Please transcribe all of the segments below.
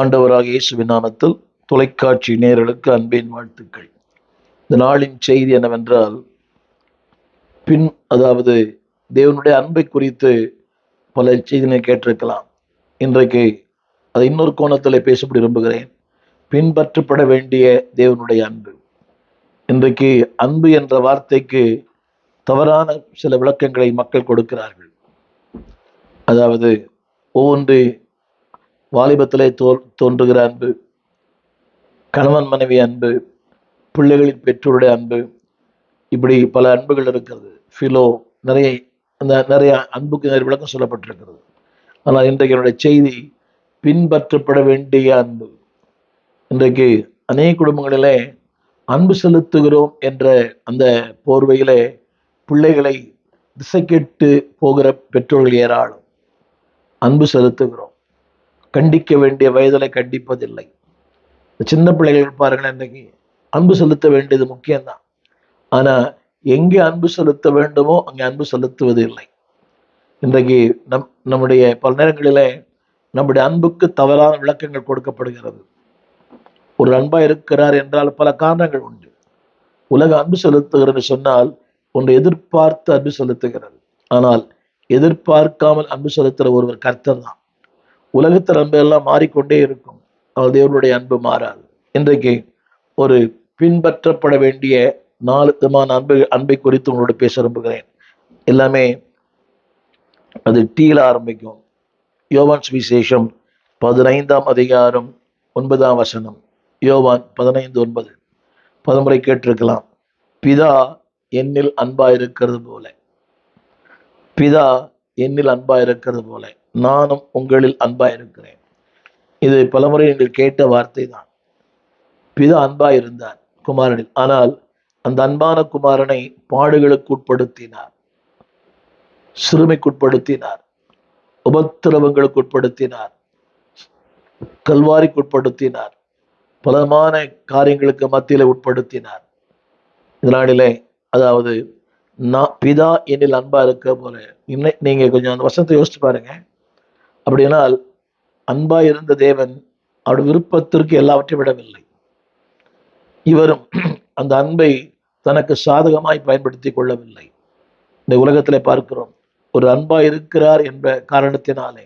ஆண்டவராக இயேசுவின் நாமத்தில் தொலைக்காட்சி நேயர்களுக்கு அன்பின் வாழ்த்துக்கள். இந்த நாளின் செய்தி என்னவென்றால், அதாவது தேவனுடைய அன்பை குறித்து பல செய்திகளை கேட்டிருக்கலாம். இன்றைக்கு அதை இன்னொரு கோணத்தில் பேசப்பட விரும்புகிறேன். பின்பற்றப்பட வேண்டிய தேவனுடைய அன்பு. இன்றைக்கு அன்பு என்ற வார்த்தைக்கு தவறான சில விளக்கங்களை மக்கள் கொடுக்கிறார்கள். அதாவது ஒவ்வொன்று வாலிபத்திலே தோன்றுகிற அன்பு, கணவன் மனைவி அன்பு, பிள்ளைகளின் பெற்றோருடைய அன்பு, இப்படி பல அன்புகள் இருக்கிறது. ஃபிலோ, நிறைய அன்புக்கு நிறைய விளக்கம் சொல்லப்பட்டிருக்கிறது. ஆனால் இன்றைக்கு என்னுடைய செய்தி பின்பற்றப்பட வேண்டிய அன்பு. இன்றைக்கு அநேக குடும்பங்களிலே அன்பு செலுத்துகிறோம் என்ற அந்த போர்வையிலே பிள்ளைகளை திசைக்கெட்டு போகிற பெற்றோர்கள் ஏராளம். அன்பு செலுத்துகிறோம், கண்டிக்க வேண்டிய வயதில் கண்டிப்பதில்லை. சின்ன பிள்ளைகள் பாருங்களேன், இன்றைக்கு அன்பு செலுத்த வேண்டியது முக்கியம்தான். ஆனால் எங்கே அன்பு செலுத்த வேண்டுமோ அங்கே அன்பு செலுத்துவது இல்லை. இன்றைக்கு நம்முடைய பல நேரங்களிலே நம்முடைய அன்புக்கு தவறான விளக்கங்கள் கொடுக்கப்படுகிறது. ஒரு அன்பா இருக்கிறார் என்றால் பல காரணங்கள் உண்டு. உலக அன்பு செலுத்துகிறது சொன்னால் ஒன்று எதிர்பார்த்து அன்பு செலுத்துகிறது. ஆனால் எதிர்பார்க்காமல் அன்பு செலுத்துகிற ஒருவர் கர்த்தர் தான். உலகத்தில் அன்பு எல்லாம் மாறிக்கொண்டே இருக்கும், ஆனால் தேவனுடைய அன்பு மாறாது. இன்றைக்கு ஒரு பின்பற்றப்பட வேண்டிய 4 விதமான அன்பை குறித்து உங்களோட பேச விரும்புகிறேன். எல்லாமே அது டீல ஆரம்பிக்கும். யோவான் சுவிசேஷம் 15ஆம் அதிகாரம் 9ஆம் வசனம். யோவான் 15:9 பலமுறை கேட்டிருக்கலாம். பிதா என்னில் அன்பா இருக்கிறது போல, பிதா என்னில் அன்பா இருக்கிறது போல நானும் உங்களில் அன்பா இருக்கிறேன். இது பலமுறை நீங்கள் கேட்ட வார்த்தை தான். பிதா அன்பா இருந்தார் குமாரனில். ஆனால் அந்த அன்பான குமாரனை பாடுகளுக்கு உட்படுத்தினார், சிறுமைக்குட்படுத்தினார், உபத்திரவங்களுக்கு உட்படுத்தினார், கல்வாரிக்கு உட்படுத்தினார், பலமான காரியங்களுக்கு மத்தியில உட்படுத்தினார். இதனாலே அதாவது பிதா என்னில் அன்பா இருக்க போல. நீங்க கொஞ்சம் அந்த வசனத்தை யோசிச்சு பாருங்க. அப்படியானால் அன்பா இருந்த தேவன் அவருடைய விருப்பத்திற்கு எல்லாவற்றையும் விடவில்லை. இவரும் அந்த அன்பை தனக்கு சாதகமாய் பயன்படுத்தி கொள்ளவில்லை. இந்த உலகத்திலே பார்க்கிறோம், ஒரு அன்பா இருக்கிறார் என்ற காரணத்தினாலே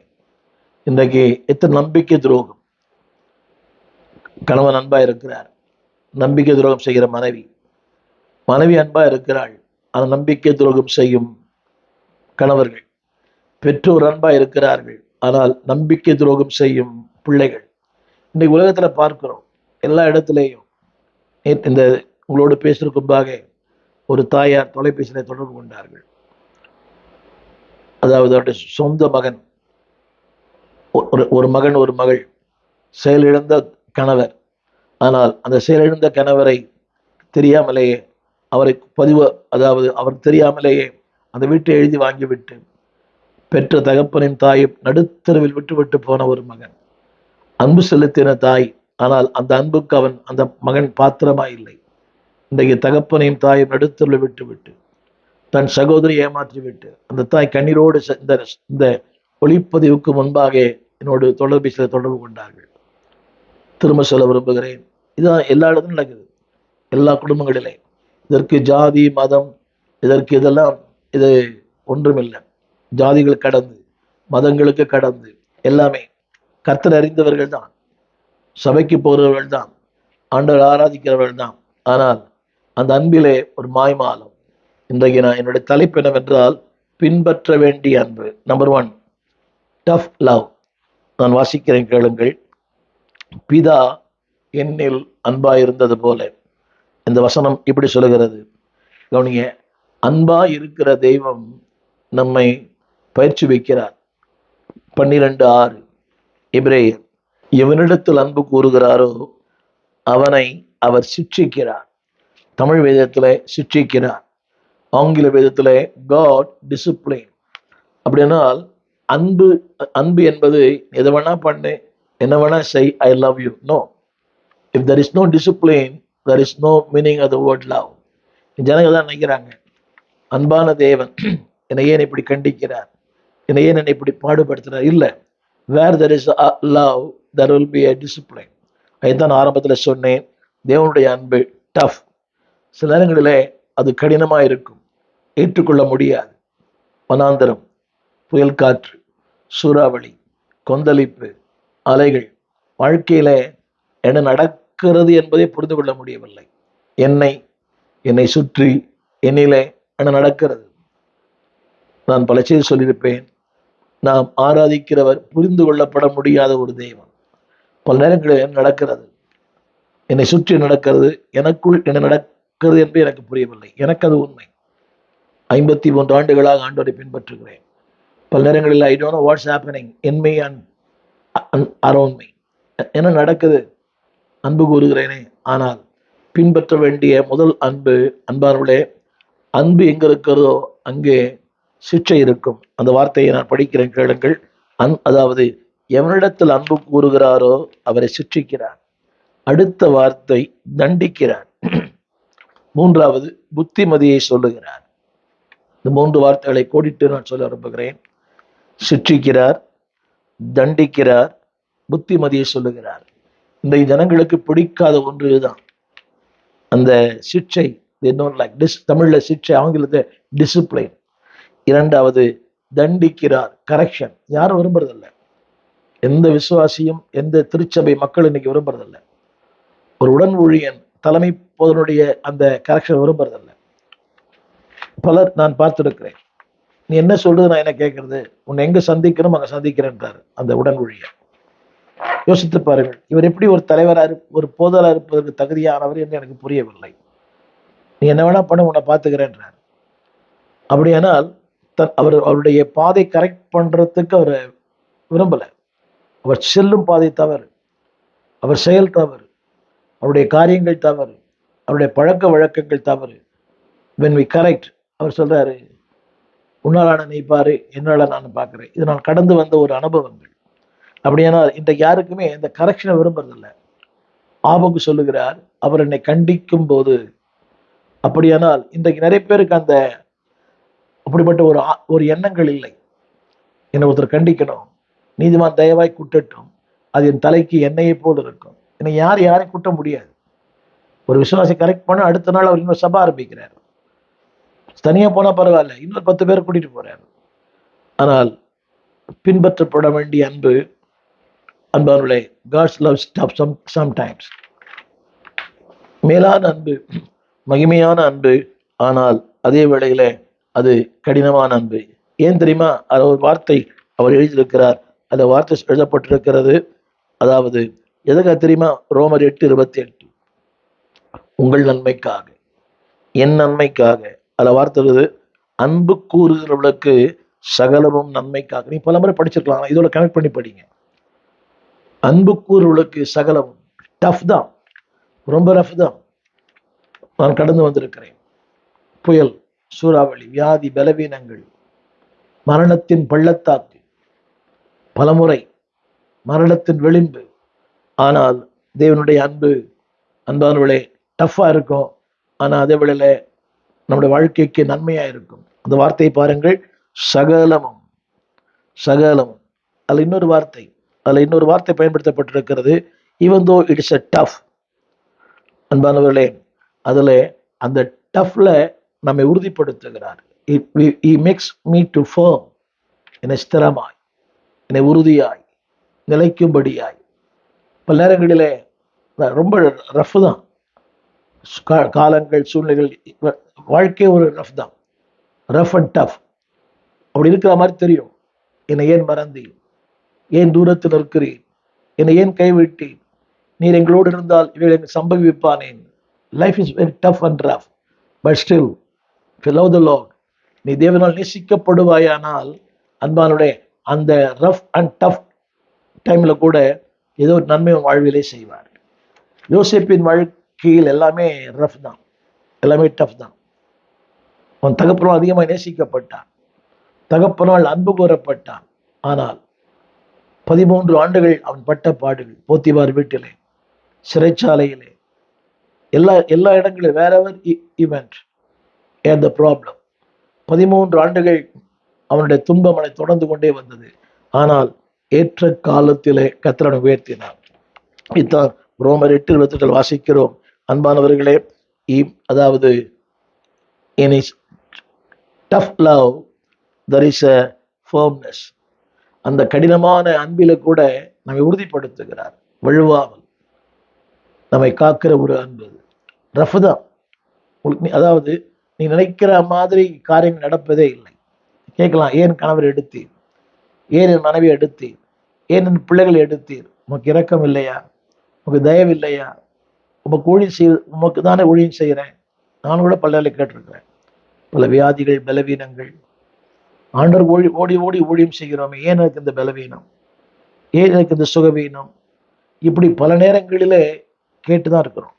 இன்றைக்கு எத்தனை நம்பிக்கை துரோகம். கணவன் அன்பா இருக்கிறார், நம்பிக்கை துரோகம் செய்கிற மனைவி. மனைவி அன்பா இருக்கிறாள், அந்த நம்பிக்கை துரோகம் செய்யும் கணவர்கள். பெற்றோர் அன்பா இருக்கிறார்கள், ஆனால் நம்பிக்கை துரோகம் செய்யும் பிள்ளைகள். இன்னைக்கு உலகத்துல பார்க்கிறோம் எல்லா இடத்துலையும். இந்த உங்களோடு பேசுறதுக்கு முன்பாக ஒரு தாயார் தொலைபேசியில தொடர்பு கொண்டார்கள். அதாவது அவருடைய சொந்த மகன், ஒரு மகன் ஒரு மகள், செயலிழந்த கணவர். ஆனால் அந்த செயலிழந்த கணவரை தெரியாமலேயே அவரை அதாவது அவர் தெரியாமலேயே அந்த வீட்டை எழுதி வாங்கிவிட்டு பெற்ற தகப்பனின் தாயும் நடுத்தரவில் விட்டு போன ஒரு மகன். அன்பு செலுத்தின தாய், ஆனால் அந்த அன்புக்கு அந்த மகன் பாத்திரமா இல்லை. இன்றைக்கு தகப்பனையும் தாயும் நடுத்தரவில் விட்டு தன் சகோதரியை ஏமாற்றி விட்டு அந்த தாய் கண்ணீரோடு இந்த ஒளிப்பதிவுக்கு முன்பாக என்னோடு தொலைபேசியில் தொடர்பு கொண்டார்கள். திரும்ப சொல்ல விரும்புகிறேன், இதுதான் எல்லா இடத்துலையும் நடக்குது, எல்லா குடும்பங்களிலே. இதற்கு ஜாதி மதம் இதெல்லாம் இது ஒன்றுமில்லை. ஜாதிகள் கடந்து, மதங்களுக்கு கடந்து, எல்லாமே கர்த்தர் அறிந்தவர்கள் தான், சபைக்கு போகிறவர்கள் தான், ஆண்டவர் ஆராதிக்கிறவர்கள் தான். ஆனால் அந்த அன்பிலே ஒரு மாய்மாலம். இன்றைக்கு என்னுடைய தலைப்பு என்னவென்றால், பின்பற்ற வேண்டிய அன்பு. Number 1, tough love. நான் வாசிக்கிறேன், கேளுங்கள். பிதா என்னில் அன்பா இருந்தது போல. இந்த வசனம் இப்படி சொல்லுகிறது, கவனிங்க. அன்பா இருக்கிற தெய்வம் நம்மை பயிற்சி வைக்கிறார். 12:6 எபிரேயர். எவனிடத்தில் அன்பு கூறுகிறாரோ அவனை அவர் சிட்சிக்கிறார். தமிழ் வேதத்துல சிட்சிக்கிறார், ஆங்கில வேதத்துல காட் டிசிப்ளின். அப்படின்னால் அன்பு என்பது எதை வேணா பண்ணு, என்ன வேணா செய், I love you. No. If there is no discipline, there is no meaning of the word love. ஜனங்கள் தான் நினைக்கிறாங்க, அன்பான தேவன் என்னை ஏன் இப்படி கண்டிக்கிறார், என்னை ஏன் இப்படி பாடுபடுத்துறார். இல்லை, வேர் there is love, there will be a discipline. அதுதான் ஆரம்பத்தில் சொன்னேன், தேவனுடைய அன்பு டஃப். சில நேரங்களிலே அது கடினமாக இருக்கும், ஏற்றுக்கொள்ள முடியாது. வனாந்தரம், புயல் காற்று, சூறாவளி, கொந்தளிப்பு, அலைகள், வாழ்க்கையில என்ன நடக்கிறது என்பதை புரிந்து கொள்ள முடியவில்லை. என்னை சுற்றி என்னிலே என்ன நடக்கிறது. நான் பல செய்தி சொல்லியிருப்பேன், நாம் ஆராதிக்கிறவர் புரிந்து கொள்ளப்பட முடியாத ஒரு தெய்வம். பல நேரங்களில் என்ன நடக்கிறது, என்னை சுற்றி நடக்கிறது, எனக்குள் என்ன நடக்கிறது என்று எனக்கு புரியவில்லை. எனக்கு அது உண்மை. 53 ஆண்டுகளாக ஆண்டவரை பின்பற்றுகிறேன். பல நேரங்களில் I don't know what's happening in me and around me. என்ன நடக்குது, அன்பு கூறுகிறேனே. ஆனால் பின்பற்ற வேண்டிய முதல் அன்பு, அன்பானவர்களே, அன்பு எங்க இருக்கிறதோ அங்கே சிக்ஷை இருக்கும். அந்த வார்த்தையை நான் படிக்கிறேன், கேளுங்கள். அதாவது எவனிடத்தில் அன்பு கூறுகிறாரோ அவரை சிக்ஷிக்கிறார். அடுத்த வார்த்தை தண்டிக்கிறார். மூன்றாவது புத்திமதியை சொல்லுகிறார். இந்த 3 வார்த்தைகளை கோடிட்டு நான் சொல்ல விரும்புகிறேன். சிக்ஷிக்கிறார், தண்டிக்கிறார், புத்திமதியை சொல்லுகிறார். இந்த ஜனங்களுக்கு பிடிக்காத ஒன்று இதுதான், அந்த சிக்ஷை. தமிழ்ல சிக்ஷை, ஆங்கிலத்தை டிசிப்ளின். இரண்டாவது தண்டிக்கிறார், கரெக்ஷன். யாரும் விரும்புறதில்லை. எந்த விசுவாசியும் எந்த திருச்சபை மக்கள் இன்னைக்கு விரும்புறதில்லை. ஒரு உடன் ஊழியன், தலைமை போதனுடைய அந்த கரெக்ஷன் விரும்புறதில்லை. பலர் நான் பார்த்திருக்கிறேன். நீ என்ன சொல்றது, நான் என்ன கேட்கறது, உன்னை எங்க சந்திக்கணும் அங்க சந்திக்கிறேன்றாரு அந்த உடன் ஊழியர். யோசித்து பாருங்கள், இவர் எப்படி ஒரு தலைவராக ஒரு போதலா இருப்பதற்கு தகுதியானவர் என்று எனக்கு புரியவில்லை. நீ என்ன வேணா பண்ண, உன்னை பார்த்துக்கிறேன்றார். அப்படியானால் அவருடைய பாதை கரெக்ட் பண்றதுக்கு அவர் விரும்பல. அவர் செல்லும் பாதை தவறு, அவர் செயல் தவறு, அவருடைய காரியங்கள் தவறு, அவருடைய பழக்க வழக்கங்கள் தவறு. when we correct, அவர் சொல்றாரு, உன்னாலான நீ பாரு, என்னால நான் பார்க்கிறேன். இது நான் கடந்து வந்த ஒரு அனுபவங்கள். அப்படியானால் இன்றைக்கு யாருக்குமே இந்த கரெக்ஷனை விரும்புறதில்லை. ஆபகு சொல்லுகிறார், அவர் என்னை கண்டிக்கும் போது. அப்படியானால் இன்றைக்கு நிறைய பேருக்கு அந்த அப்படிப்பட்ட ஒரு எண்ணங்கள் இல்லை. என்னை ஒருத்தர் கண்டிக்கணும், நீதிமான் தயவாய் குட்டட்டும், அது என் தலைக்கு எண்ணெயை போல் இருக்கும். என்னை யாரையும் குட்ட முடியாது. ஒரு விசுவாசி கரெக்ட் பண்ண அடுத்த நாள் அவர் இன்னொரு சபை ஆரம்பிக்கிறார். தனியா போனா பரவாயில்ல, இன்னொரு 10 பேர் கூட்டிட்டு போறார். ஆனால் பின்பற்றப்பட வேண்டிய அன்பு, அன்பானுடைய God's love stops sometimes. மேலான அன்பு, மகிமையான அன்பு, ஆனால் அதே வேளையில அது கடினமான அன்பு. ஏன் தெரியுமா? அது ஒரு வார்த்தை அவர் எழுதியிருக்கிறார். அந்த வார்த்தை எழுதப்பட்டிருக்கிறது. அதாவது எதுக்காக தெரியுமா? ரோமர் 8:28, உங்கள் நன்மைக்காக, என் நன்மைக்காக. அந்த வார்த்தை இருக்குது, அன்பு கூறுகிறவர்களுக்கு சகலமும் நன்மைக்காக. நீ பல முறை படிச்சிருக்கலாம், இதோட கனெக்ட் பண்ணி படிங்க. அன்பு கூறுவர்களுக்கு சகலமும். டஃப் தான், ரொம்ப ரஃப் தான். நான் கடந்து வந்திருக்கிறேன். புயல், சூறாவளி, வியாதி, பலவீனங்கள், மரணத்தின் பள்ளத்தாக்கு, பலமுறை மரணத்தின் விளிம்பு. ஆனால் தேவனுடைய அன்பு, அன்பானவர்களே, டஃப்பா இருக்கும். ஆனா அதே வேளையில நம்முடைய வாழ்க்கைக்கு நன்மையா இருக்கும். அந்த வார்த்தையை பாருங்கள், சகலமும். சகலமும். அதுல இன்னொரு வார்த்தை பயன்படுத்தப்பட்டிருக்கிறது, even though it is a tough. அன்பானவர்களே, அதுல அந்த டஃப்ல நம்மை உறுதிப்படுத்துகிறார். He makes me to firm, என்னை ஸ்திரமாய், என்னை உறுதியாய், நிலைக்கும்படியாய். பல நேரங்களிலே ரொம்ப ரஃப் தான் காலங்கள், சூழ்நிலைகள், வாழ்க்கை ஒரு ரஃப் தான், ரஃப் அண்ட் டஃப். அப்படி இருக்கிற மாதிரி தெரியும். என்னை ஏன் மறந்தீர், ஏன் தூரத்தில் இருக்கிறீர், என்னை ஏன் கைவிட்டீர், நீர் எங்களோடு இருந்தால் இவைகளை சம்பவிப்பானேன். Life is very tough and rough, but still if you love the Lord, நீ தேவனால் நேசிக்கப்படுவாயானால், அன்பானுடைய அந்த ரஃப் அண்ட் டஃப் டைம்ல கூட ஏதோ ஒரு நன்மை வாழ்விலே செய்வார். யோசேப்பின் வாழ்க்கையில் எல்லாமே ரஃப் தான், எல்லாமே டஃப் தான். அவன் தகப்பனால் அதிகமாக நேசிக்கப்பட்டான், தகப்பனால் அன்பு கூறப்பட்டான். ஆனால் 13 ஆண்டுகள் அவன் பட்ட பாடுகள், போத்திபார் வீட்டிலே, சிறைச்சாலையிலே, எல்லா இடங்களிலும், வேறெவர் ஈவென்ட் the problem. 13 ஆண்டுகள் அவனுடைய துன்பம் அவனை தொடர்ந்து கொண்டே வந்தது. ஆனால் ஏற்ற காலத்திலே கர்த்தர் உயர்த்தினார். இதான் ரோமர் 8:28 வாசிக்கிறோம். அன்பானவர்களே, அதாவது in his tough love there is a firmness. அந்த கடினமான அன்பில கூட நம்மை உறுதிப்படுத்துகிறார். வழுவாமல் நம்மை காக்கிற ஒரு அன்பு. ரஃப் தான். அதாவது நீ நினைக்கிற மாதிரி காரியம் நடப்பதே இல்லை. கேட்கலாம், ஏன் கணவர் எடுத்தீர், ஏன் என் மனைவி எடுத்தீர், ஏன் என் பிள்ளைகள் எடுத்தீர், உமக்கு இரக்கம் இல்லையா, உமக்கு தயவு இல்லையா, உமக்கு ஊழியம் செய்ய, உமக்கு தானே ஊழியம் செய்கிறேன். நானும் கூட பல்வேறு கேட்டிருக்கிறேன். பல வியாதிகள், பலவீனங்கள், ஆண்டவர் ஓடி ஓடி ஊழியம் செய்கிறோமே, ஏன் எனக்கு இந்த பலவீனம், ஏன் எனக்கு இந்த சுகவீனம், இப்படி பல நேரங்களிலே கேட்டுதான் இருக்கிறோம்.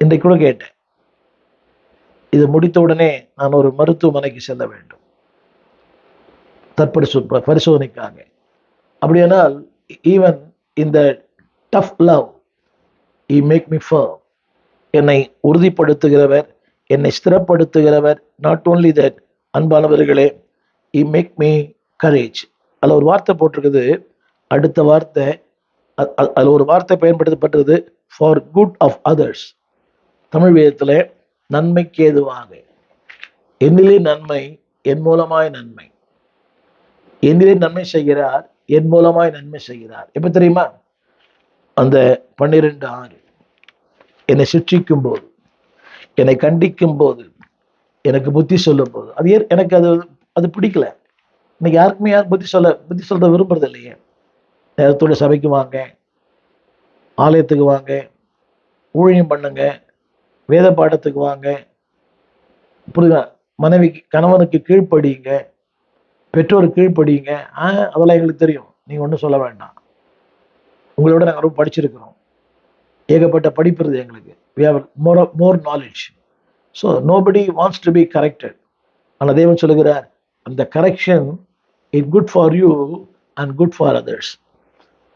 இன்றைக்கு கூட கேட்டேன். இது முடித்த உடனே நான் ஒரு மருத்துவமனைக்கு செல்ல வேண்டும் பரிசோதனைக்காக. அப்படியானால் ஈவன் இந்த tough love he make me firm. என்னை உறுதிப்படுத்துகிறவர், என்னை ஸ்திரப்படுத்துகிறவர். நாட் ஓன்லி தட், அன்பானவர்களே, he make me courage. அதில் ஒரு வார்த்தை போட்டிருக்குது. அடுத்த வார்த்தை, அதில் ஒரு வார்த்தை பயன்படுத்தப்பட்டது, for good of others. Tamil வேதத்தில் நன்மைக்கு ஏதுவாக. என்னிலே நன்மை, என் மூலமாய் நன்மை. என்னிலே நன்மை செய்கிறார், என் மூலமாய் நன்மை செய்கிறார். எப்ப தெரியுமா? அந்த 12:6 என்னை சிக்ஷிக்கும் போது, என்னை கண்டிக்கும் போது, எனக்கு புத்தி சொல்லும் போது, அது எனக்கு அது பிடிக்கல. இன்னைக்கு யாருக்குமே யார் புத்தி சொல்ல விரும்புறது இல்லையே. நேரத்தோட சபைக்கு வாங்க, ஆலயத்துக்கு வாங்க, ஊழியம் பண்ணுங்க, வேத பாடத்துக்கு வாங்க, புரியுதா, மனைவிக்கு கணவனுக்கு கீழ்ப்படியுங்க, பெற்றோருக்கு கீழ்ப்படியுங்க. அதெல்லாம் எங்களுக்கு தெரியும், நீங்க ஒன்றும் சொல்ல வேண்டாம். உங்களோட நாங்கள் ரொம்ப படிச்சிருக்கிறோம், ஏகப்பட்ட படிப்பு இருக்குது எங்களுக்கு. we have more knowledge, so nobody wants to be corrected. ஆனால் தேவன் சொல்லுகிறார், அந்த correction is good for you and good for others.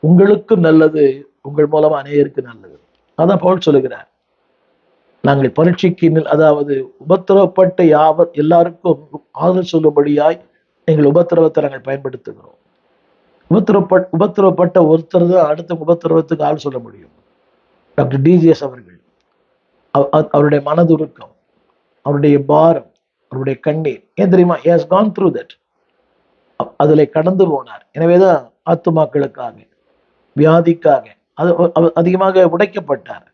உங்களுக்கு நல்லது, உங்கள் மூலமா அநேகருக்கு நல்லது. அதான் பவுல் சொல்லுகிறார், நாங்கள் பரீட்சைக்கு, அதாவது உபத்திரவப்பட்ட எல்லாருக்கும் ஆறுதல் சொல்லும்படியாய் எங்கள் உபத்திரவத்தை நாங்கள் பயன்படுத்துகிறோம். உபத்திரவப்பட்ட ஒருத்தர் தான் அடுத்த உபத்திரவத்துக்கு ஆள் சொல்ல முடியும். டாக்டர் டிஜிஎஸ் அவர்கள், அவருடைய மனதுருக்கம், அவருடைய பாரம், அவருடைய கண்ணீர், ஏன் தெரியுமா? he has gone through that. அதில் கடந்து போனார். எனவேதான் ஆத்துமாக்களுக்காக, வியாதிக்காக அதிகமாக உடைக்கப்பட்டார்.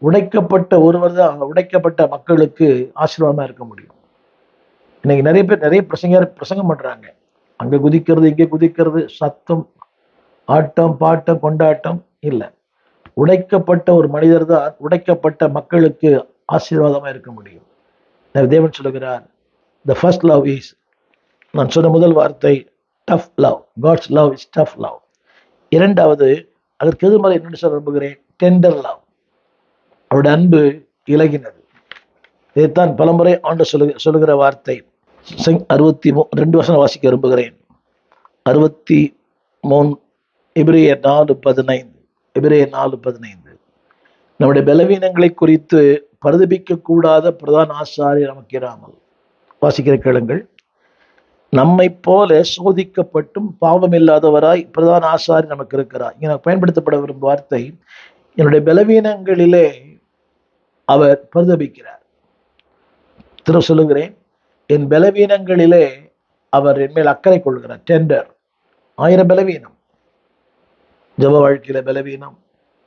உடைக்கப்பட்ட ஒருவர் தான் உடைக்கப்பட்ட மக்களுக்கு ஆசீர்வாதமா இருக்க முடியும். இன்னைக்கு நிறைய பேர் நிறைய பிரசங்கம் பண்றாங்க, அங்க குதிக்கிறது, இங்கே குதிக்கிறது, சத்தம், ஆட்டம், பாட்டம், கொண்டாட்டம் இல்லை. உடைக்கப்பட்ட ஒரு மனிதர் தான் உடைக்கப்பட்ட மக்களுக்கு ஆசீர்வாதமா இருக்க முடியும். தேவன் சொல்லுகிறார், the first love is, நான் சொன்ன முதல் வார்த்தை tough love. God's love is tough love. இரண்டாவது, அதற்கு எதிர்மறை என்னென்னு சொல்ல விரும்புகிறேன், டெண்டர் லவ். அவருடைய அன்பு இலகினது. இதைத்தான் பலமுறை ஆண்டவர் சொல்லுகிற வார்த்தை. 62 வாசிக்க விரும்புகிறேன். 63 எபிரேயர் 4:15. நம்முடைய பலவீனங்களை குறித்து பரிதபிக்க கூடாத பிரதான ஆசாரியர் நமக்கு இராமல். வாசிக்கிற கேளுங்கள். நம்மை போல சோதிக்கப்பட்டும் பாவம் இல்லாதவராய் பிரதான ஆசாரியர் நமக்கு இருக்கிறார். இங்க பயன்படுத்தப்பட விரும்பும் வார்த்தை, என்னுடைய பலவீனங்களிலே அவர் பரிதபிக்கிறார். திரு சொல்லுகிறேன், என் பலவீனங்களிலே அவர் என் மேல் அக்கறை கொள்கிறார். டெண்டர். 1000 பலவீனம், ஜப வாழ்க்கையில பலவீனம்,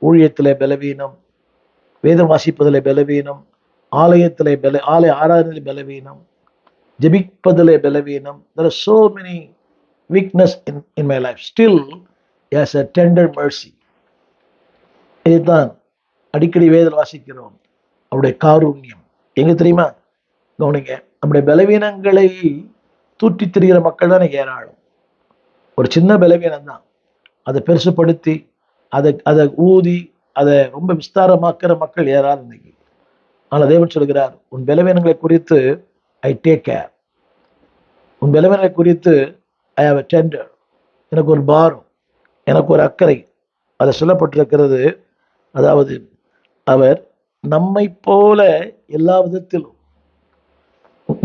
ஊழியத்திலே பலவீனம், வேதம் வாசிப்பதிலே பலவீனம், ஆலயத்திலே ஆலய ஆராதனையிலே பலவீனம், ஜபிப்பதிலே பலவீனம். There are so many weakness in my life. Still he has a tender mercy. இதுதான் அடிக்கடி வேதம் வாசிக்கிறோம். அவருடைய காருண்யம் எங்க தெரியுமா? கவனிங்க, நம்முடைய பலவீனங்களை தூற்றி திரிகிற மக்கள் தான் ஏராளம். ஒரு சின்ன பலவீனம் தான், அதை பெருசுப்படுத்தி அதை ஊதி அதை ரொம்ப விஸ்தாரமாக்குற மக்கள் ஏராளம் இன்னைக்கு. ஆனால் தேவன் சொல்கிறார், உன் பலவீனங்களை குறித்து ஐ டேக் கேர். உன் பலவீனங்களை குறித்து ஐ ஹாவ் எ டெண்டர். எனக்கு ஒரு பாரம், எனக்கு ஒரு அக்கறை. அதை சொல்லப்பட்டிருக்கிறது. அதாவது அவர் நம்மை போல எல்லா விதத்திலும்,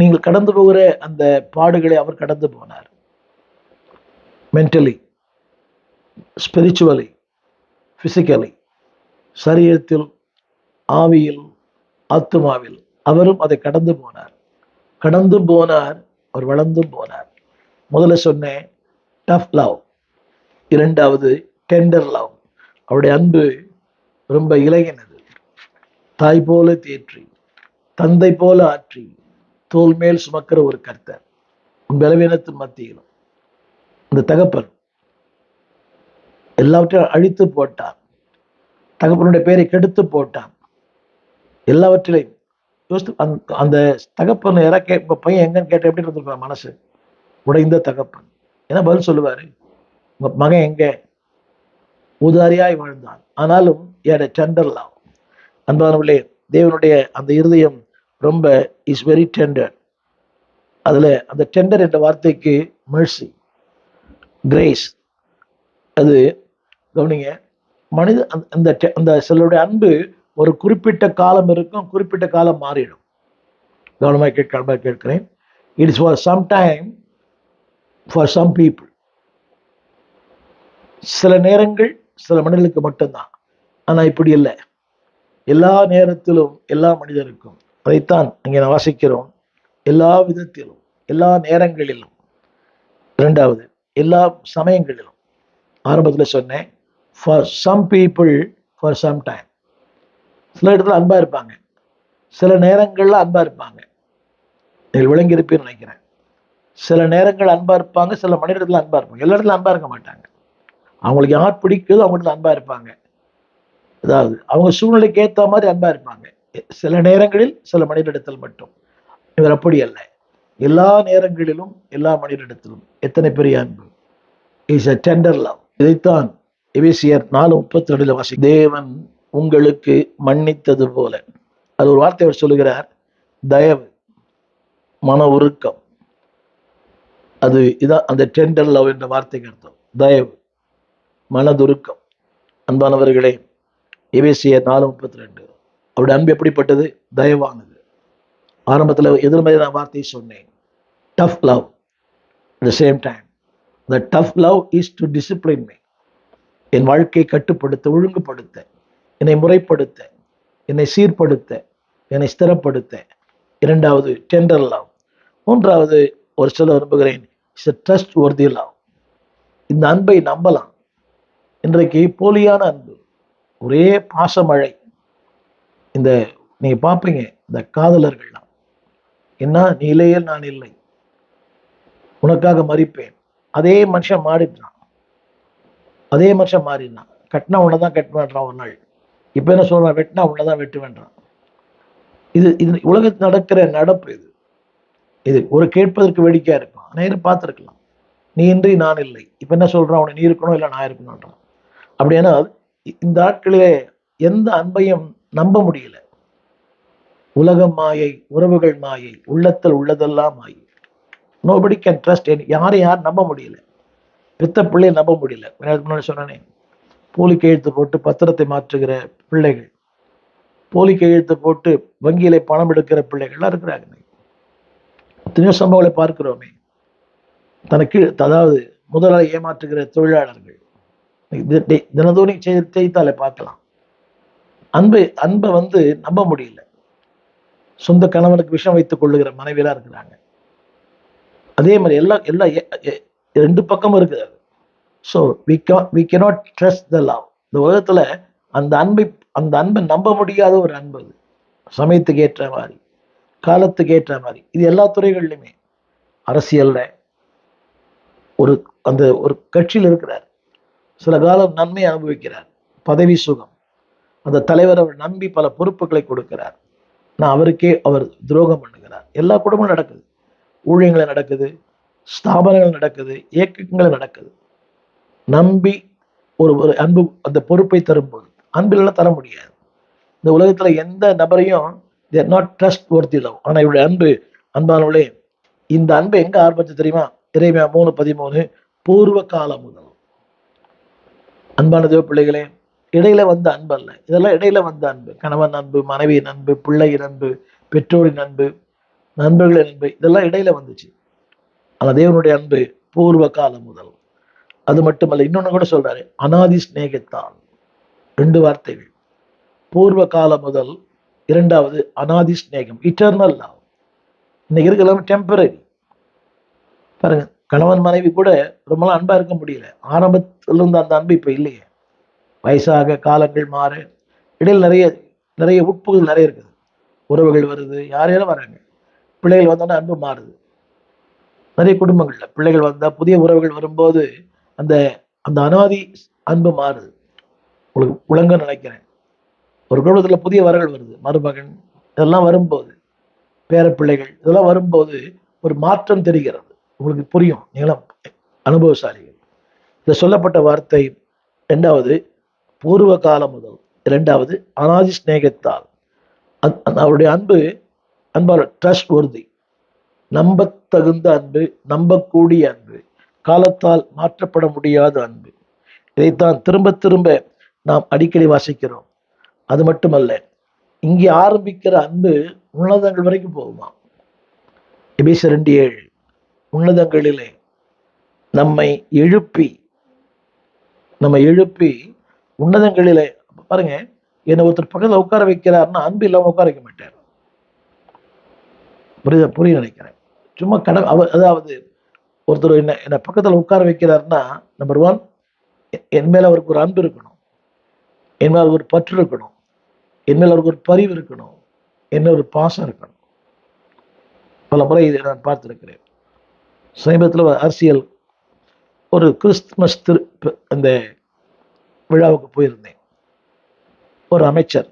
நீங்கள் கடந்து போகிற அந்த பாடுகளை அவர் கடந்து போனார். மென்டலி, ஸ்பிரிச்சுவலி, பிசிக்கலி, சரீரத்தில், ஆவியில், ஆத்துமாவில். அவரும் அதை கடந்து போனார். அவர் வளர்ந்தும் போனார். முதல்ல சொன்னேன் டஃப் லவ், இரண்டாவது டெண்டர் லவ். அவருடைய அன்பு ரொம்ப இலகினது. தாய் போல தேற்றி, தந்தை போல ஆற்றி, தோல் மேல் சுமக்கிற ஒரு கர்த்தர். பலவீனத்தின் மத்தியிலும் இந்த தகப்பன் எல்லாவற்றையும் அழித்து போட்டான். தகப்பனுடைய பெயரை கெடுத்து போட்டான். எல்லாவற்றிலையும் யோசித்து அந்த தகப்பன் யாராவது உங்க பையன் எங்கன்னு கேட்ட எப்படி இருந்திருப்பான் மனசு? உடைந்த தகப்பன் என்ன பதில் சொல்லுவாரு? உங்க மகன் எங்க? ஊதாரியாய் வாழ்ந்தான், ஆனாலும் டெண்டர் லவ். அன்பானவர்களே, தேவனுடைய அந்த இருதயம் ரொம்ப இஸ் வெரி டெண்டர். அதுல அந்த டெண்டர் என்ற வார்த்தைக்கு மெர்சி, கிரேஸ். அது கவனிங்க, மனித அந்த அந்த சிலருடைய அன்பு ஒரு குறிப்பிட்ட காலம் இருக்கும், குறிப்பிட்ட காலம் மாறிடும். கவனமாக கேட்கிறேன். It is for some time, for some people. சில நேரங்கள் சில மனிதர்களுக்கு மட்டும்தான். ஆனா இப்படி இல்லை, எல்லா நேரத்திலும் எல்லா மனிதருக்கும். அதைத்தான் அங்கே நான் வாசிக்கிறோம். எல்லா விதத்திலும், எல்லா நேரங்களிலும். இரண்டாவது, எல்லா சமயங்களிலும். ஆரம்பத்தில் சொன்னேன் for some people, for some time. சில இடத்துல அன்பா இருப்பாங்க, சில நேரங்கள்ல அன்பா இருப்பாங்க. நீங்கள் விளங்கி இருப்பீன்னு நினைக்கிறேன். சில நேரங்கள் அன்பா இருப்பாங்க, சில மனிதர்கள் அன்பா இருப்பாங்க. எல்லா இடத்துல அன்பா இருக்க மாட்டாங்க. அவங்களுக்கு யார் பிடிக்குதோ அவங்கள்ட்ட அன்பா இருப்பாங்க. அதாவது அவங்க சூழ்நிலைக்கு ஏற்ற மாதிரி அன்பா இருப்பாங்க. சில நேரங்களில் சில மனிதரிடத்தில் மட்டும். இவர் அப்படி அல்ல, எல்லா நேரங்களிலும் எல்லா மனிதரிடத்திலும். எத்தனை பெரிய அன்பு! Is a tender love. இதைத்தான் எபேசியர் 4:32 வாசி, தேவன் உங்களுக்கு மன்னித்தது போல. அது ஒரு வார்த்தை அவர் சொல்லுகிறார், தயவு, மன உருக்கம். அது இதான் அந்த டெண்டர் லவ் என்ற வார்த்தைக்கு அர்த்தம். தயவு, மனதுருக்கம். அன்பானவர்களே, எபேசியர் 4:32. அவருடைய அன்பு எப்படிப்பட்டது? தயவானது. ஆரம்பத்தில் எதிர்மறையான வார்த்தையை சொன்னேன், tough love. at the same time, the tough love is to discipline me. என் வாழ்க்கையை கட்டுப்படுத்த, ஒழுங்குபடுத்த, என்னை முறைப்படுத்த, என்னை சீர்படுத்த, என்னை ஸ்திரப்படுத்த. இரண்டாவது டெண்டர் லவ். மூன்றாவது ஒரு சொல்ல விரும்புகிறேன், இட்ஸ் a trustworthy love. இந்த அன்பை நம்பலாம். இன்றைக்கு போலியான அன்பு, ஒரே பாசமழை. இந்த நீங்க பார்ப்பீங்க, இந்த காதலர்கள்லாம் என்ன, நீ இல்லையே நான் இல்லை, உனக்காக மறிப்பேன். அதே மனுஷன் மாறிட்டான், அதே மனுஷன் மாறினான். கட்டினா உன்னதான் கட்டுவேன்றான் ஒரு நாள். இப்ப என்ன சொல்றான்? வெட்டினா உன்னதான் வெட்டுவேன்றான். இது உலகத்தில் நடக்கிற நடப்பு. இது ஒரு கேட்பதற்கு வேடிக்கையா இருக்கும். நேரம் பார்த்துருக்கலாம். நீ இன்றி நான் இல்லை. இப்ப என்ன சொல்றான்? உன்னை நீ இருக்கணும், இல்லை நான் இருக்கணும்ன்றான். அப்படின்னா இந்த ஆட்களிலே எந்த அன்பையும் நம்ப முடியல. உலகம் மாயை, உறவுகள் மாயை, உள்ளத்தில் உள்ளதெல்லாம் மாயை. Nobody can trust. யாரையும் யார் நம்ப முடியல. பெத்த பிள்ளையை நம்ப முடியல. முன்னாடி சொன்னானே, போலி கையெழுத்து போட்டு பத்திரத்தை மாற்றுகிற பிள்ளைகள், போலி கையெழுத்து போட்டு வங்கியில பணம் எடுக்கிற பிள்ளைகள்லாம் இருக்கிறாங்க. எத்தனையோ சம்பவங்களை பார்க்கிறோமே. தனக்கு அதாவது முதலாளி ஏமாற்றுகிற தொழிலாளர்கள் தினதோனி செய்தித்தாளை பார்க்கலாம். அன்பை நம்ப முடியல. சொந்த கணவனுக்கு விஷம் வைத்துக் கொள்ளுகிற மனைவியெல்லாம் இருக்கிறாங்க. அதே மாதிரி எல்லாம் ரெண்டு பக்கமும் இருக்குது. So we cannot trust the love. இந்த உலகத்துல அந்த அன்பை நம்ப முடியாத ஒரு அன்பு. அது சமயத்துக்கு ஏற்ற மாதிரி, காலத்துக்கு ஏற்ற மாதிரி. இது எல்லா துறைகள்லையுமே. அரசியல்ல ஒரு கட்சியில் இருக்கிறார், சில காலம் நன்மை அனுபவிக்கிறார், பதவி சுகம். அந்த தலைவர் அவர் நம்பி பல பொறுப்புகளை கொடுக்கிறார். நான் அவருக்கே அவர் துரோகம் பண்ணுகிறார். எல்லா குடும்பமும் நடக்குது. ஊழியங்கள் நடக்குது, ஸ்தாபனங்கள் நடக்குது, இயக்கங்கள் நடக்குது. நம்பி ஒரு அன்பு அந்த பொறுப்பை தரும்போது அன்பிலாம் தர முடியாது. இந்த உலகத்துல எந்த நபரையும் they are not trustworthy love. ஆனா இவருடைய அன்பு, அன்பானவளே, இந்த அன்பு எங்க ஆரம்பிச்சு தெரியுமா? எரேமியா 3:13, பூர்வ காலம் முதல். அன்பான தேவ பிள்ளைகளே, இடையில வந்த அன்பு அல்ல. இதெல்லாம் இடையில வந்த அன்பு. கணவன் அன்பு, மனைவியின் அன்பு, பிள்ளையின் அன்பு, பெற்றோரின் அன்பு, நண்பர்களின் அன்பு, இதெல்லாம் இடையில வந்துச்சு. ஆனா தேவனுடைய அன்பு பூர்வ காலம் முதல். அது மட்டுமல்ல, இன்னொன்னு கூட சொல்றாரு, அனாதி சிநேகத்தால். 2 வார்த்தைகள். பூர்வ காலம் முதல், இரண்டாவது அனாதி சிநேகம், இட்டர்னல் லவ். இன்னைக்கு இருக்கலாம் டெம்பரரி. பாருங்க, கணவன் மனைவி கூட ரொம்ப அன்பா இருக்க முடியல. ஆரம்பத்தில் இருந்த அந்த அன்பு இப்ப இல்லையே. வயசாக காலங்கள் மாற இடையில் நிறைய நிறைய உட்புகள் நிறைய இருக்குது. உறவுகள் வருது, யாரையாலும் வராங்க. பிள்ளைகள் வந்தோன்னா அன்பு மாறுது. நிறைய குடும்பங்கள்ல பிள்ளைகள் வந்தா, புதிய உறவுகள் வரும்போது அந்த அந்த அனாதி அன்பு மாறுது. உங்களுக்கு உலங்க நினைக்கிறேன். ஒரு குடும்பத்துல புதிய வரங்கள் வருது, மருமகன் இதெல்லாம் வரும்போது, பேர பிள்ளைகள் இதெல்லாம் வரும்போது ஒரு மாற்றம் தெரிகிறது. உங்களுக்கு புரியும், நீங்களும் அனுபவசாலிகள். இந்த சொல்லப்பட்ட வார்த்தை, இரண்டாவது பூர்வ காலம் முதல், இரண்டாவது அனாதி சிநேகத்தால். அவருடைய அன்பு அன்பான ட்ரஸ்ட் worthy, நம்பத்தகுந்த அன்பு, நம்பக்கூடிய அன்பு, காலத்தால் மாற்றப்பட முடியாத அன்பு. இதைத்தான் திரும்ப திரும்ப நாம் அடிக்கடி வாசிக்கிறோம். அது மட்டுமல்ல, இங்கே ஆரம்பிக்கிற அன்பு உன்னதங்கள் வரைக்கும் போகுமா. எபேசியர் 2:7, உன்னதங்களிலே நம்மை எழுப்பி உன்னதங்களிலே. பாருங்க, என்னை ஒருத்தர் பக்கத்தில் உட்கார வைக்கிறாருன்னா அன்பு இல்லாம உட்கார வைக்க மாட்டார். புரிய நினைக்கிறேன். சும்மா அதாவது ஒருத்தர் என்ன பக்கத்தில் உட்கார வைக்கிறாருன்னா, நம்பர் 1, என் மேல அவருக்கு ஒரு அன்பு இருக்கணும், என் மேல ஒரு பற்று இருக்கணும், என் மேல அவருக்கு ஒரு பரிவு இருக்கணும், என்ன ஒரு பாசம் இருக்கணும். பல முறை இதை நான் பார்த்திருக்கிறேன். சமீபத்தில் அரசியல் ஒரு கிறிஸ்துமஸ் அந்த விழாவுக்கு போயிருந்தேன். ஒரு அமைச்சர்,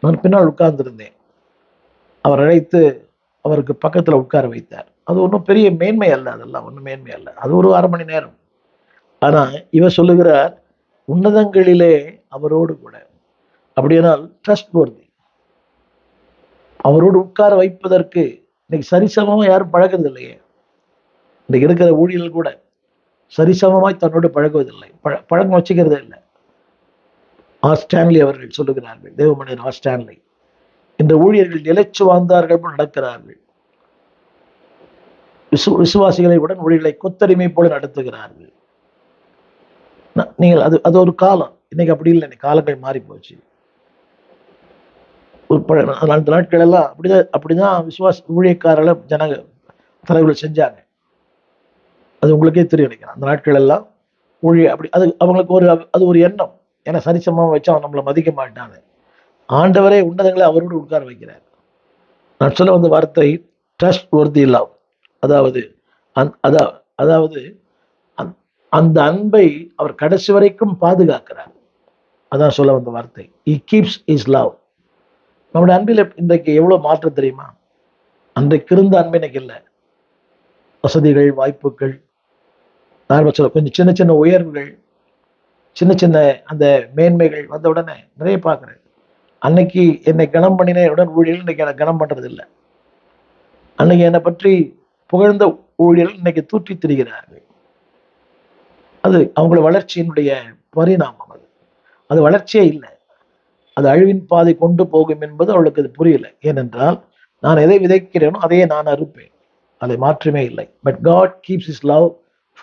நான் பின்னால் உட்கார்ந்திருந்தேன். அவர் அழைத்து அவருக்கு பக்கத்தில் உட்கார வைத்தார். அது ஒன்றும் பெரிய மேன்மை அல்ல, அதெல்லாம் ஒன்றும் மேன்மை அல்ல. அது ஒரு 1/2 மணி நேரம். ஆனா இவர் சொல்லுகிறார், உன்னதங்களிலே அவரோடு கூட. அப்படியானால் ட்ரஸ்ட் worthy. அவரோடு உட்கார வைப்பதற்கு இன்னைக்கு சரிசமமா யாரும் பழகிறது இல்லையே. இன்னைக்கு இருக்கிற ஊழியர்கள் கூட சரிசமமாய் தன்னோடு பழகுவதில்லை, பழக்கம் வச்சுக்கிறதே இல்லை. ஆஸ்டான்லி அவர்கள் சொல்லுகிறார்கள், தேவமனிதர் ஆஸ்டான்லி, இந்த ஊழியர்கள் நிலைச்சு வாழ்ந்தார்கள் போல் நடக்கிறார்கள், விசுவாசிகளை உடன் ஊழியர்களை கொத்தடிமை போல நடத்துகிறார்கள். நீங்கள் அது அது ஒரு காலம். இன்னைக்கு அப்படி இல்லை, இன்னைக்கு காலங்கள் மாறி போச்சு. அந்த நாட்கள் எல்லாம் அப்படிதான் விசுவாச ஊழியக்காரர்களை ஜனங்க தலைவர்கள் செஞ்சாங்க. அது உங்களுக்கே தெரியும் நினைக்கிறேன். அந்த நாட்கள் எல்லாம் ஊழிய அப்படி அது அவங்களுக்கு அது ஒரு எண்ணம். ஏன்னா சரிசமமாக வச்சு அவன் நம்மளை மதிக்க மாட்டாங்க. ஆண்டவரே உன்னதங்களை அவரோடு உட்கார வைக்கிறார். நான் சொல்ல வந்த வார்த்தை ட்ரஸ்ட் worthy love. அதாவது அதாவது அந்த அன்பை அவர் கடைசி வரைக்கும் பாதுகாக்கிறார். அதான் சொல்ல வந்த வார்த்தை. He keeps his love. நம்முடைய அன்பில் இன்றைக்கு எவ்வளவு மாற்றம் தெரியுமா? அன்றைக்கு இருந்த அன்பு இன்னைக்கு இல்லை. வசதிகள், வாய்ப்புகள், கொஞ்சம் சின்ன சின்ன உயர்வுகள், சின்ன சின்ன அந்த மேன்மைகள் வந்த உடனே நிறைய பார்க்குறேன். அன்னைக்கு என்னை கனம் பண்ணின உடன் ஊழியர்கள் இன்னைக்கு என்னை கனம் பண்றது இல்லை. அன்னைக்கு என்னை பற்றி புகழ்ந்த ஊழியர்கள் இன்னைக்கு தூற்றி திரிகிறார்கள். அது அவங்கள வளர்ச்சியினுடைய பரிணாமம். அது வளர்ச்சியே இல்லை, அது அழிவின் பாதை கொண்டு போகும் என்பது அவளுக்கு அது புரியல. ஏனென்றால் நான் எதை விதைக்கிறேனோ அதையே நான் அறுப்பேன், அதை மாற்றமே இல்லை. But God keeps his love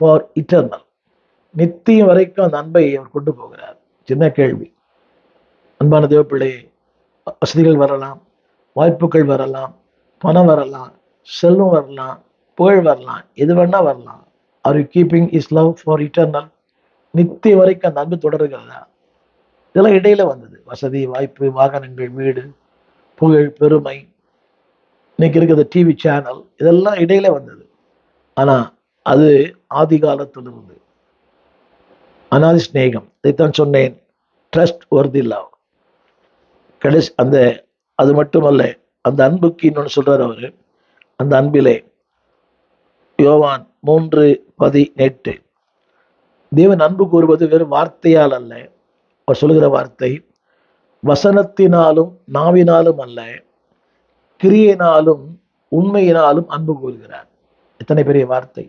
for eternal. நித்தியம் வரைக்கும் அந்த அன்பை அவர் கொண்டு போகிறார். சின்ன கேள்வி, அன்பான தேவப்பிள்ளையே, வசதிகள் வரலாம், வாய்ப்புகள் வரலாம், பணம் வரலாம், செல்வம் வரலாம், புகழ் வரலாம், எது வேணா வரலாம். Are you keeping his love for eternal? நித்திய வரைக்கும் அந்த அன்பு தொடர்கிறதா? இதெல்லாம் இடையில வந்தது. வசதி, வாய்ப்பு, வாகனங்கள், வீடு, புகழ், பெருமை, இன்னைக்கு இருக்கிற டிவி சேனல், இதெல்லாம் இடையில வந்தது. ஆனா அது ஆதி காலத்திலிருந்து அனாதி ஸ்நேகம். இதைத்தான் சொன்னேன், ட்ரஸ்ட் worthy love. கடைசி அது மட்டுமல்ல, அந்த அன்புக்கு இன்னொன்று சொல்றாரு அவரு. அந்த அன்பிலே யோவான் 3:18, தேவன் அன்பு கூறுவது வெறும் வார்த்தையால் அல்ல. அவர் சொல்லுகிற வார்த்தை, வசனத்தினாலும் நாவினாலும் அல்ல, கிரியையினாலும் உண்மையினாலும் அன்பு கூறுகிறார். எத்தனை பெரிய வார்த்தை!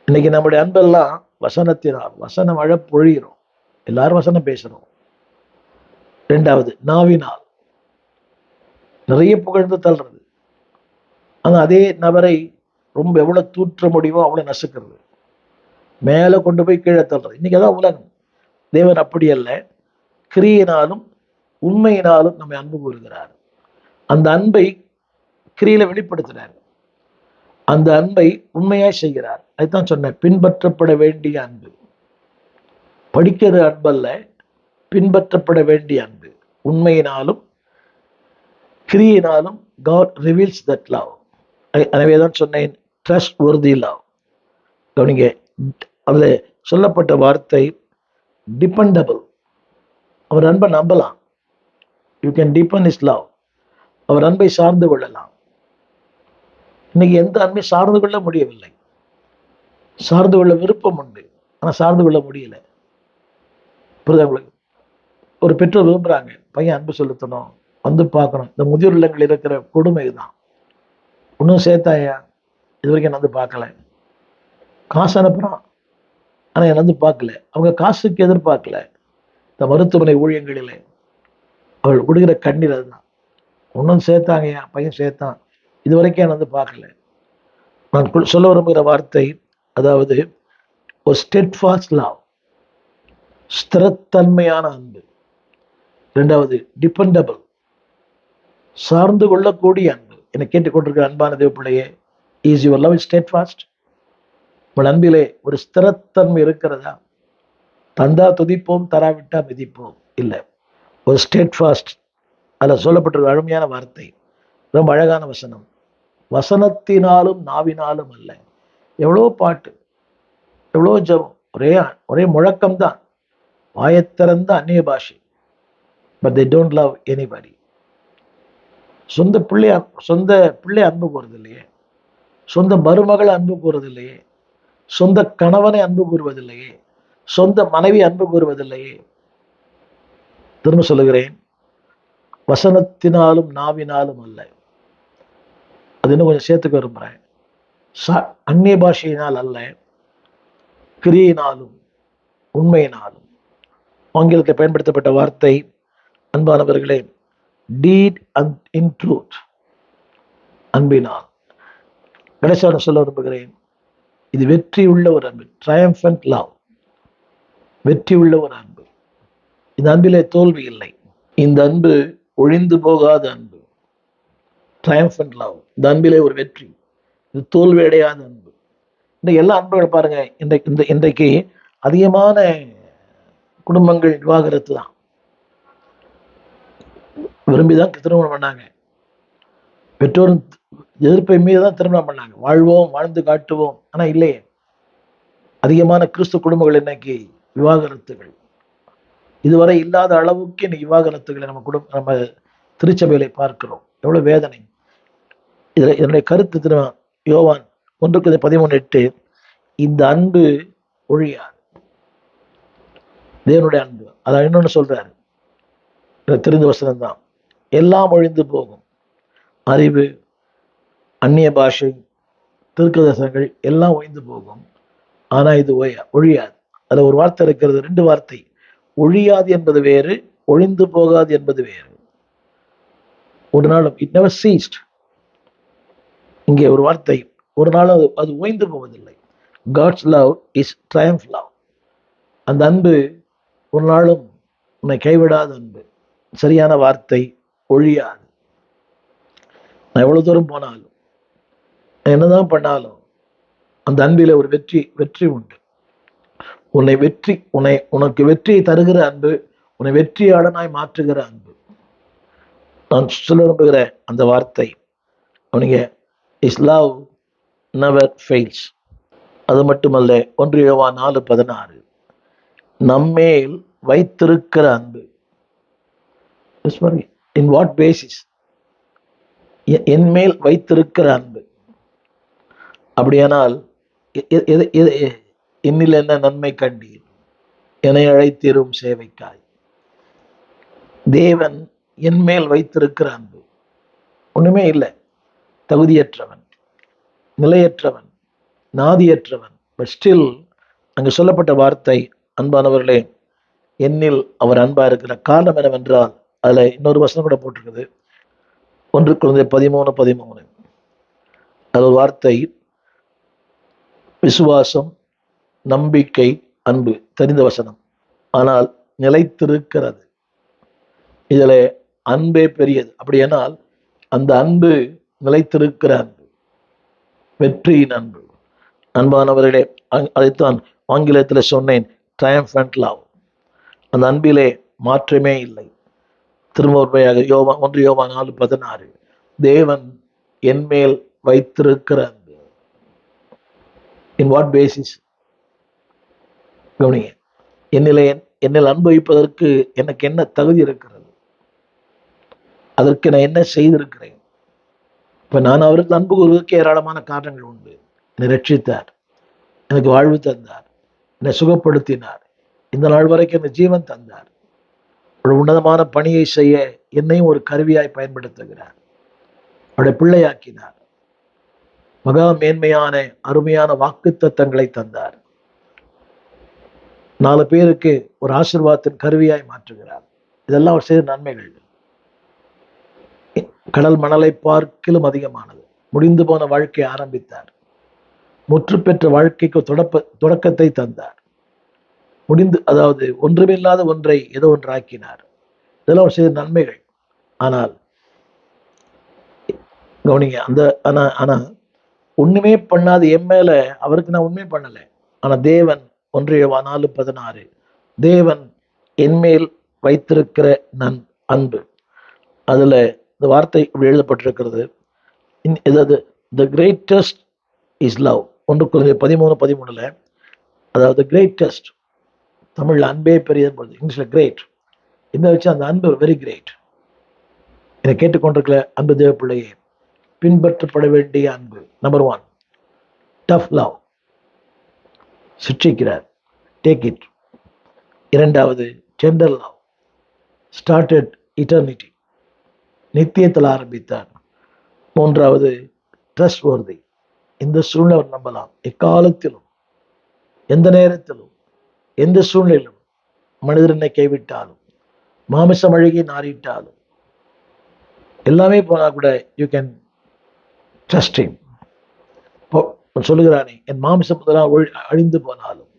இன்னைக்கு நம்முடைய அன்பெல்லாம் வசனத்தினால், வசனம் மழை பொழிகிறோம், எல்லாரும் வசனம் பேசுறோம். இரண்டாவது நாவினால் நிறைய புகழ்ந்து தள்ளுறது. ஆனா அதே நபரை ரொம்ப எவ்வளவு தூற்ற முடியுமோ அவ்வளவு நசுக்கிறது. மேலே கொண்டு போய் கீழே தள்ளுறது. இன்னைக்கு அதான் உலகம். தேவன் அப்படி அல்ல, கிரியினாலும் உண்மையினாலும் நம்மை அன்பு கூறுகிறார். அந்த அன்பை கிரியில வெளிப்படுத்துறார், அந்த அன்பை உண்மையாய் செய்கிறார். அதுதான் சொன்னேன், பின்பற்றப்பட வேண்டிய அன்பு. படிக்கிற அன்பல்ல, பின்பற்றப்பட வேண்டிய அன்பு. உண்மையினாலும் கிரியினாலும் God reveals that love. எனவே தான் சொன்னேன், ட்ரஸ்ட் worthy love. கவனிங்க, அதில் சொல்லப்பட்ட வார்த்தை டிபெண்டபிள். அவர் அன்பை நம்பலாம். You can depend is love. அவர் அன்பை சார்ந்து கொள்ளலாம். இன்னைக்கு எந்த அன்பை சார்ந்து கொள்ள முடியவில்லை. சார்ந்து கொள்ள விருப்பம் உண்டு, ஆனால் சார்ந்து கொள்ள முடியல. புரியுதா உங்களுக்கு? ஒரு பெற்றோர் விரும்புகிறாங்க, பையன் அன்பு செலுத்தணும், வந்து பார்க்கணும். இந்த முதியோர் இல்லங்கள் இருக்கிற கொடுமை தான். இன்னும் சேர்த்தாயா, இது வரைக்கும் என்ன வந்து பார்க்கல. காசு அனுப்புகிறான், ஆனால் என்ன வந்து பார்க்கல. அவங்க காசுக்கு எதிர்பார்க்கல. இந்த மருத்துவமனை ஊழியங்களில் அவள் கொடுக்குற கண்ணீர் அதுதான். ஒன்றும் சேர்த்தாங்கய்யா, பையன் சேர்த்தான், இது வரைக்கும் என்ன வந்து பார்க்கல. நான் சொல்ல விரும்புகிற வார்த்தை, அதாவது ஒரு ஸ்டெட்ஃபாஸ்ட் லவ், ஸ்திரத்தன்மையான அன்பு. இரண்டாவது டிபெண்டபிள், சார்ந்து கொள்ளக்கூடிய அன்பு. என்னை கேட்டுக்கொண்டிருக்கிற அன்பான தேவ பிள்ளையே, இஸ் யுவர் லவ் ஸ்டெட்ஃபாஸ்ட்? உங்கள் அன்பிலே ஒரு ஸ்திரத்தன்மை இருக்கிறதா? தந்தா துதிப்போம், தராவிட்டா மிதிப்போம் இல்லை. ஒரு ஸ்டெட்ஃபாஸ்ட். அதில் சொல்லப்பட்டிருக்க அருமையான வார்த்தை, ரொம்ப அழகான வசனம். வசனத்தினாலும் நாவினாலும் அல்ல. எவ்வளோ பாட்டு, எவ்வளோ ஜபம், ஒரே முழக்கம்தான், வாயத்திறந்த அந்நிய பாஷை. But they don't love anybody. சொந்த பிள்ளை அன்பு கூறுறது இல்லையே, சொந்த மருமகளை அன்பு கூறுறது இல்லையே, சொந்த கணவனை அன்பு கூறுவதில்லையே, சொந்த மனைவி அன்பு கூறுவதில்லையே. திரும்ப சொல்லுகிறேன், வசனத்தினாலும் நாவினாலும் அல்ல. அது இன்னும் கொஞ்சம் சேர்த்துக்க விரும்புகிறேன். அந்நிய பாஷையினால் அல்ல, கிரியினாலும் உண்மையினாலும். ஆங்கிலத்தில் பயன்படுத்தப்பட்ட வார்த்தை, அன்பானவர்களே, டீட் அண்ட் இன் ட்ரூத், அன்பினால். கடைசியாக சொல்ல விரும்புகிறேன், இது வெற்றி உள்ள ஒரு அன்பு, ட்ரையம்பன்ட் லவ், வெற்றி உள்ள ஒரு அன்பு. இந்த அன்பிலே தோல்வி இல்லை. இந்த அன்பு ஒழிந்து போகாத அன்பு, ட்ரையம்பன்ட் லவ். இந்த அன்பிலே ஒரு வெற்றி, இது தோல்வி அடையாத அன்பு. இந்த எல்லா அன்புகளை பாருங்க, இன்றைக்கு அதிகமான குடும்பங்கள் விவாகரத்து தான். விரும்பிதான் திருமணம் பண்ணாங்க, பெற்றோரும் எதிர்ப்பை மீது தான் திருமணம் பண்ணாங்க. வாழ்வோம், வாழ்ந்து காட்டுவோம். ஆனா இல்லையே, அதிகமான கிறிஸ்து குடும்பங்கள் இன்னைக்கு விவாகரத்துகள். இதுவரை இல்லாத அளவுக்கு இன்னைக்கு விவாகரத்துகளை நம்ம திருச்சபையில பார்க்கிறோம். எவ்வளவு வேதனை. இதனுடைய கருத்து திரும்ப யோவான் 1:13, இந்த அன்பு ஒழியாது, தேவனுடைய அன்பு. அதான் இன்னொன்னு சொல்றாரு, தெரிந்த வசனம் தான், எல்லாம் ஒழிந்து போகும், அறிவு, அந்நிய பாஷை, தீர்க்கதரிசனங்கள் எல்லாம் ஒழிந்து போகும், ஆனா இது ஒழியாது. அதுல ஒரு வார்த்தை இருக்கிறது, 2 வார்த்தை. ஒழியாது என்பது வேறு, ஒழிந்து போகாது என்பது வேறு. ஒரு நாளும் இட் நெவர் சீஸ்ட். இங்கே ஒரு வார்த்தை, ஒரு நாளும் அது ஓய்ந்து போவதில்லை. God's love is triumph love. அந்த அன்பு ஒரு நாளும் உன்னை கைவிடாத அன்பு. சரியான வார்த்தை, ஒழியாது. நான் எவ்வளவு தூரம் போனாலும், என்னதான் பண்ணாலும், அந்த அன்பில ஒரு வெற்றி உண்டு. உனக்கு வெற்றியை தருகிற அன்பு, உன்னை வெற்றியாளனாய் மாற்றுகிற அன்பு. நான் சொல்ல விரும்புகிற அந்த வார்த்தை, அவனிங்க, இஸ் லவ் நெவர் ஃபெயில்ஸ். அது மட்டுமல்ல, 1 யோவான் 4:16, நம்மேல் வைத்திருக்கிற அன்பு. In what basis? என் மேல் வைத்திருக்கிற அன்பு. அப்படியானால் என்னில் என்ன நன்மை கண்டீர், என்னை அழைத்தீரும் சேவைக்காய். தேவன் என் மேல் வைத்திருக்கிற அன்பு. ஒண்ணுமே இல்லை, தகுதியற்றவன், நிலையற்றவன், நாதியற்றவன். பட் ஸ்டில் அங்கு சொல்லப்பட்ட வார்த்தை, அன்பானவர்களே, என்னில் அவர் அன்பா இருக்கிற காரணம் என்னவென்றால், அதுல இன்னொரு வசனம் கூட போட்டிருக்குது, 1 Corinthians 13:13. அது ஒரு வார்த்தை, விசுவாசம், நம்பிக்கை, அன்பு தெரிந்த வசனம். ஆனால் நிலைத்திருக்கிறது. இதுல அன்பே பெரியது. அப்படியானால் அந்த அன்பு நிலைத்திருக்கிற அன்பு, வெற்றியின் அன்பு. அன்பானவர்களே, அதைத்தான் ஆங்கிலத்தில் சொன்னேன், ட்ரையம்ஃபன்ட் லவ். அந்த அன்பிலே மாற்றமே இல்லை. திரும்ப உண்மையாக யோவான் 4:16, தேவன் என்மேல் வைத்திருக்கிற அன்பு. In what basis? கவனிங்க, என்னில் அன்பு வைப்பதற்கு எனக்கு என்ன தகுதி இருக்கிறது? அதற்கு நான் என்ன செய்திருக்கிறேன்? இப்ப நான் அவருக்கு அன்பு கூறுவதற்கு ஏராளமான காரணங்கள் உண்டு. என்னை ரட்சித்தார், எனக்கு வாழ்வு தந்தார், என்னை சுகப்படுத்தினார், இந்த நாள் வரைக்கும் என்னை ஜீவன் தந்தார். ஒரு உன்னதமான பணியை செய்ய என்னையும் ஒரு கருவியாய் பயன்படுத்துகிறார். அவருடைய பிள்ளையாக்கினார். மகா மேன்மையான அருமையான வாக்குத்தத்தங்களை தந்தார். 4 பேருக்கு ஒரு ஆசீர்வாதத்தின் கருவியாய் மாற்றுகிறார். இதெல்லாம் அவர் செய்த நன்மைகள். கடல் மணலை பார்க்கிலும் அதிகமானது. முடிந்து போன வாழ்க்கையை ஆரம்பித்தார். முற்று பெற்ற வாழ்க்கைக்கு தொடக்கத்தை தந்தார். அதாவது ஒன்றுமில்லாத ஒன்றை ஏதோ ஒன்று ஆக்கினார். இதெல்லாம் அவர் செய்த நன்மைகள். ஆனால் கவனிங்க, ஆனா ஒண்ணுமே பண்ணாத என் மேல அவருக்கு நான் உண்மை பண்ணலை. ஆனா தேவன் 1 யோவான் 4:16, தேவன் என்மேல் வைத்திருக்கிற அன்பு. அதுல இந்த வார்த்தை இப்படி எழுதப்பட்டிருக்கிறது, the greatest is love. 1 Corinthians 13:13, அதாவது கிரேட்டஸ்ட், தமிழ்ல அன்பே பெரியது, இங்கிலீஷ்ல கிரேட். என்ன வச்சு அந்த அன்பு வெரி கிரேட். என்னை கேட்டுக்கொண்டிருக்கிற அன்பு தேவ பிள்ளையே, பின்பற்றப்பட வேண்டிய அன்பு. நம்பர் 1, டஃப் லவ், சிக்ஷிக்கிறார், டேக் இட். 2வது, டெண்டர் லவ், ஸ்டார்டட் இட்டர்னிட்டி, நித்தியத்தில் ஆரம்பித்தார். 3வது, ட்ரஸ்ட் வர்தி, இந்த சூழ்நிலை நம்பலாம். எக்காலத்திலும், எந்த நேரத்திலும், எந்த சூழ்நிலையிலும் மனிதனை கைவிட்டாலும், மாமிசம் அழுகி நாரிட்டாலும், எல்லாமே போனா கூட யூ கேன் ட்ரஸ்ட் ஹிம். சொல்லுகிறானே, என் மாமிசம் அழிந்து போனாலும்,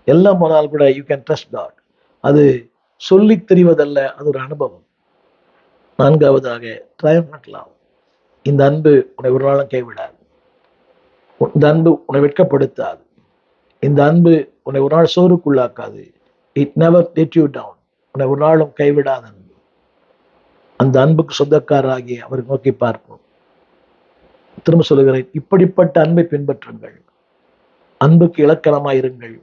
எல்லாம் போனால் கூட யூ கேன் ட்ரஸ்ட் காட். அது சொல்லி தெரிவதல்ல, அது ஒரு அனுபவம். 4வதாக, ட்ரையம்ஃபன்ட் லவ், இந்த அன்பு உன்னை ஒரு நாளும் கைவிடாது. இந்த அன்பு உன்னை வெட்கப்படுத்தாது. இந்த அன்பு உன்னை ஒரு நாள் சோறுக்குள்ளாக்காது. It never let you down. உன்னை ஒரு நாளும் கைவிடாத அன்பு. அந்த அன்புக்கு சொந்தக்காரராகி அவரை நோக்கி பார்ப்போம். திரும்ப சொல்லுகிறேன், இப்படிப்பட்ட அன்பை பின்பற்றுங்கள். அன்புக்கு இலக்கணமாயிருங்கள்.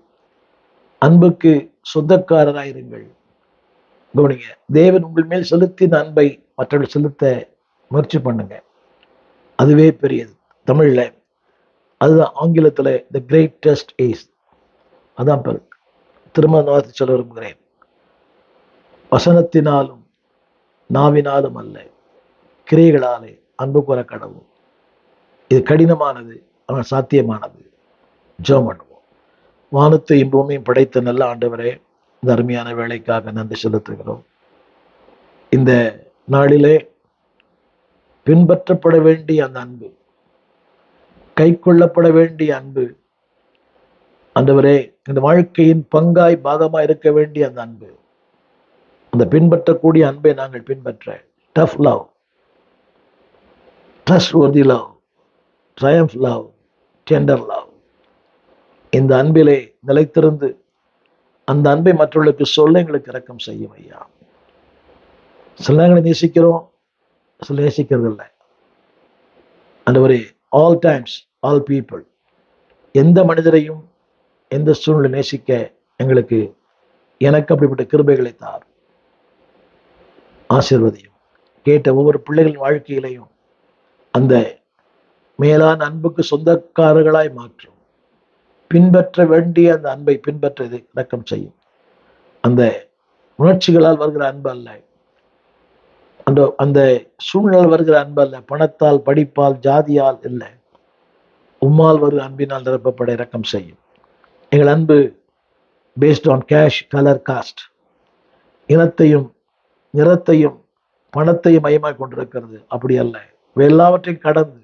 அன்புக்கு சொந்தக்காரராயிருங்கள். கவனிங்க, தேவன் உங்கள் மேல் செலுத்தின அன்பை மற்றவர்கள் செலுத்த முயற்சி பண்ணுங்க. அதுவே பெரியது. தமிழ்ல அதுதான், ஆங்கிலத்துல தி கிரேட்டஸ்ட் இஸ். அதான் திரும்ப சொல்ல விரும்புகிறேன், வசனத்தினாலும் நாவினாலும் அல்ல, கிரியைகளாலே அன்பு கூற கடவுள். இது கடினமானது, ஆனால் சாத்தியமானது. ஜெபம் பண்ணுவோம். வானத்தையும் பூமியும் படைத்த நல்ல ஆண்டவரே, இந்த அருமையான வேலைக்காக நன்றி செலுத்துகிறோம். இந்த நாளிலே பின்பற்றப்பட வேண்டிய அந்த அன்பு, கை கொள்ளப்பட வேண்டிய அன்பு, ஆண்டவரே, இந்த வாழ்க்கையின் பங்காய் பாகமாய் இருக்க வேண்டிய அந்த அன்பு, அந்த பின்பற்றக்கூடிய அன்பை நாங்கள் பின்பற்ற, tough love, trust worthy love, triumph love, tender love, இந்த அன்பிலே நிலைத்திருந்து அந்த அன்பை மற்றவர்களுக்கு சொல்ல எங்களுக்கு இரக்கம் செய்யும் ஐயா. சில நேரங்களை நேசிக்கிறோம், சில நேசிக்கிறது இல்லை. ஆண்டவரே, ஆல் டைம்ஸ் ஆல் பீப்புள், எந்த மனிதரையும் எந்த சூழ்நிலை நேசிக்க எனக்கு அப்படிப்பட்ட கிருபைகளை தார். ஆசீர்வதியும். கேட்ட ஒவ்வொரு பிள்ளைகளின் வாழ்க்கையிலையும் அந்த மேலான அன்புக்கு சொந்தக்காரர்களாய் மாற்றும். பின்பற்ற வேண்டிய அந்த அன்பை பின்பற்ற இரக்கம் செய்யும். அந்த உணர்ச்சிகளால் வருகிற அன்பு அல்ல, அந்த சூழ்நிலை வருகிற அன்பு அல்ல, பணத்தால், படிப்பால், ஜாதியால் இல்லை, உம்மால் வருகிற அன்பினால் நிரப்பப்பட இரக்கம் செய்யும். எங்கள் அன்பு based on cash, colour, caste, இனத்தையும் நிறத்தையும் பணத்தையும் மையமாக கொண்டிருக்கிறது. அப்படி அல்ல, எல்லாவற்றையும் கடந்து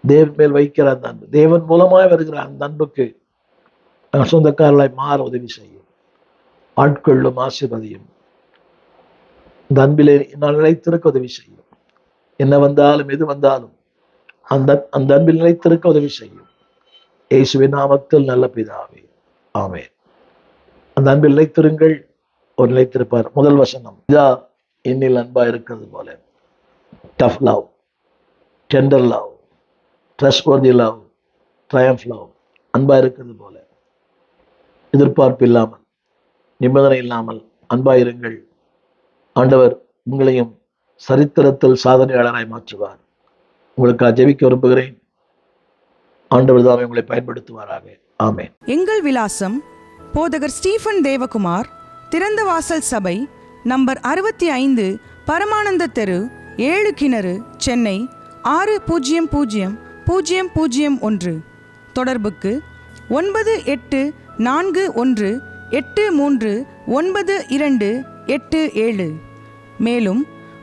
தேவன் மேல் வைக்கிற அந்த அன்பு, தேவன் மூலமாய் வருகிற அந்த அன்புக்கு நாங்கள் சொந்தக்காரர்களாய் மாற உதவி செய்யும். ஆட்கொள்ளும் ஆசீர்வதியும். இந்த அன்பிலே நான் நிலைத்திருக்க உதவி செய்யும். என்ன வந்தாலும் எது வந்தாலும் அந்த அன்பில் நிலைத்திருக்க உதவி செய்யும். இயேசுவின் நாமத்தில் நல்ல பிதாவே, ஆமென். அந்த அன்பில் நிலைத்திருங்கள். ஒரு நிலைத்திருப்பார். முதல் வசனம், இதா என்னில் அன்பா இருக்கிறது போல. Tough love, tender love, trustworthy love, triumph love. அன்பா இருக்கிறது போல, எதிர்பார்ப்பு இல்லாமல், நிபந்தனை இல்லாமல் அன்பாயிருங்கள். ஆண்டவர் உங்களையும் சரித்திரத்தில் சாதனையாளராய் மாற்றுவார். உங்களுக்கு ஜெபிக்க விரும்புகிறேன். ஆண்டவர் தாமே உங்களை பயன்படுத்துவாராக. ஆமென். எங்கள் விலாசம்: போதகர் ஸ்டீஃபன் தேவகுமார், திறந்த வாசல் சபை, நம்பர் 65, பரமானந்த தெரு, 7 கிணறு, சென்னை 600001. தொடர்புக்கு 9841839287. மேலும்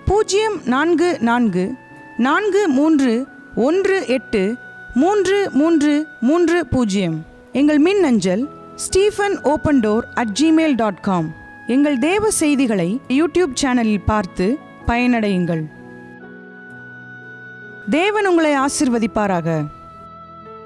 0444318330. எங்கள் மின்னஞ்சல் stephen.opendoor@gmail.com. எங்கள் தேவ செய்திகளை யூடியூப் சேனலில் பார்த்து பயனடையுங்கள். தேவன் உங்களை ஆசீர்வதிப்பாராக.